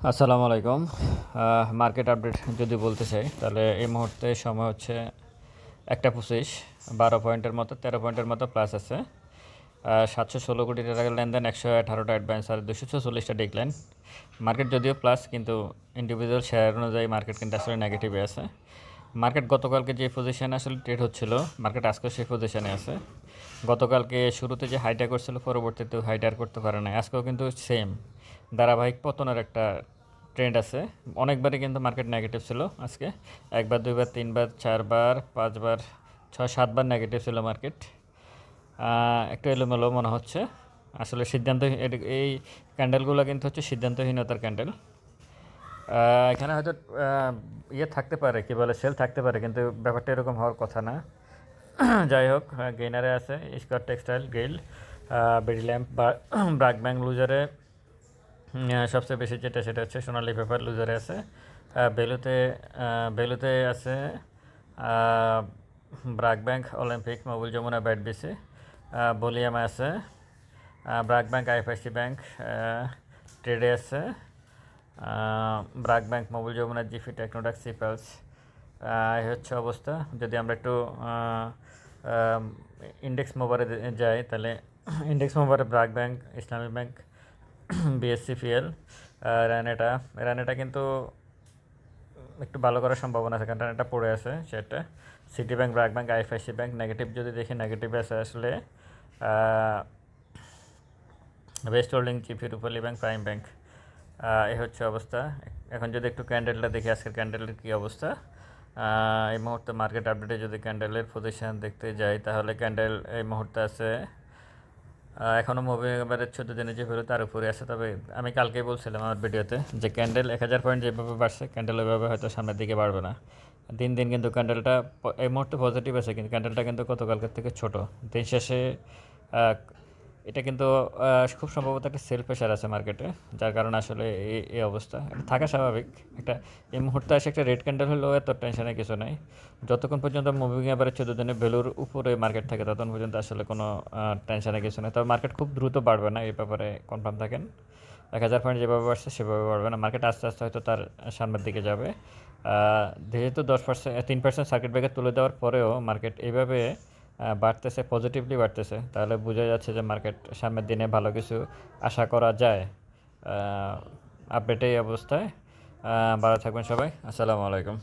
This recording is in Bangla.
আসসালামু আলাইকুম। মার্কেট আপডেট যদি বলতে চাই তাহলে এই মুহূর্তে সময় হচ্ছে 1:25, 12 পয়েন্টের মতো 13 পয়েন্টের মতো প্লাস আছে। 716 কোটি টাকার লেনদেন, 118টা অ্যাডভান্স আর 246টা ডিক্লাইন। মার্কেট যদিও প্লাস, কিন্তু ইন্ডিভিজুয়াল শেয়ার অনুযায়ী মার্কেট কিন্তু আসলে নেগেটিভে আছে। মার্কেট গতকালকে যে পজিশনে আসলে ট্রেড হচ্ছিল, মার্কেট আজকেও সেই পজিশনে আছে। গতকালকে শুরুতে যে হাইটা করছিল, পরবর্তীতে হাইটা আর করতে পারে না। আজকেও কিন্তু সেম ধারাবাহিক পতনের একটা ট্রেন্ড আছে। অনেকবারই কিন্তু মার্কেট নেগেটিভ ছিল আজকে। একবার, দুইবার, তিনবার, চারবার, পাঁচবার, 6-7বার নেগেটিভ ছিল মার্কেট। একটু এলোমেলো মনে হচ্ছে। আসলে সিদ্ধান্ত, এই ক্যান্ডেলগুলো কিন্তু হচ্ছে সিদ্ধান্তহীনতার ক্যান্ডেল। এখানে হয়তো ইয়ে থাকতে পারে, কী বলে, সেল থাকতে পারে, কিন্তু ব্যাপারটা এরকম হওয়ার কথা না। যাই হোক, গেইনারে আছে স্কট টেক্সটাইল, গেইল, বেডি ল্যাম্প বা ব্রাক ব্যাংক। লুজারে সবচেয়ে বেশি যেটা সেটা হচ্ছে সোনালী পেপার, লুজারে আছে। ভ্যালুতে আছে BRAC bank, Olympic, Mobil Jamuna, BAT BC. বলিয়ামে আছে ব্রাক ব্যাংক, আইএফআইসি ব্যাংক, ট্রেডে আছে ব্রাক ব্যাংক, মোবিল যমুনা, জিফি, টেকনোডাক, সিপালস। এই হচ্ছে অবস্থা। যদি আমরা একটু ইন্ডেক্স মোবারে যাই, তাহলে ইন্ডেক্স মোবারে ব্রাক ব্যাংক, ইসলামী ব্যাংক, বিএসসিপিএল, রানেটা কিন্তু একটু ভালো করার সম্ভাবনা আছে, কারণ রানেটা পড়ে আছে সেটা। City bank, BRAC bank, IFIC bank negative যদি দেখি, নেগেটিভে আছে আসলে ওয়েস্ট হোল্ডিং, জিপি, রূপালী ব্যাংক, প্রাইম ব্যাংক। এই হচ্ছে অবস্থা। এখন যদি একটু ক্যান্ডেলটা দেখি, আজকের ক্যান্ডেলের কী অবস্থা। এই মুহূর্তে মার্কেট আপডেটে যদি ক্যান্ডেলের পজিশান দেখতে যাই, তাহলে ক্যান্ডেল এই মুহূর্তে আছে এখনও মুভিং এভারেজ 14 দিনের যে ভ্যালু তার উপরে আছে। তবে আমি কালকেই বলছিলাম আমার ভিডিওতে যে ক্যান্ডেল 1000 পয়েন্ট যেভাবে বাড়ছে, ক্যান্ডেল ওইভাবে হয়তো সামনের দিকে বাড়বে না। দিন দিন কিন্তু ক্যান্ডেলটা এই মুহূর্তে পজিটিভ আছে, কিন্তু ক্যান্ডেলটা কিন্তু গতকালকের থেকে ছোট। দিন শেষে এটা কিন্তু খুব সম্ভবত একটা সেল প্রেশার আছে মার্কেটে, যার কারণে আসলে এই অবস্থা এটা থাকা স্বাভাবিক। একটা এই মুহূর্তে আসে একটা রেড ক্যান্ডেল হলেও এত টেনশনের কিছু নাই। যতক্ষণ পর্যন্ত মুভিং এভারেজ 14 দিনের ভ্যালুর উপরে মার্কেট থাকে, ততক্ষণ পর্যন্ত আসলে কোনো টেনশনের কিছু নেই। তবে মার্কেট খুব দ্রুত বাড়বে না, এই ব্যাপারে কনফার্ম থাকেন। 1000 পয়েন্ট যেভাবে বাড়ছে সেভাবে বাড়বে না মার্কেট, আস্তে আস্তে হয়তো তার সামনের দিকে যাবে। যেহেতু 10%, 3% সার্কিট ব্রেকার তুলে দেওয়ার পরেও মার্কেট এইভাবে বাড়তেছে, পজিটিভলি বাড়তেছে, তাহলে বোঝা যাচ্ছে যে মার্কেট সামনের দিনে ভালো কিছু আশা করা যায়। আপডেট এই অবস্থায়। ভালো থাকবেন সবাই। আসসালামু আলাইকুম।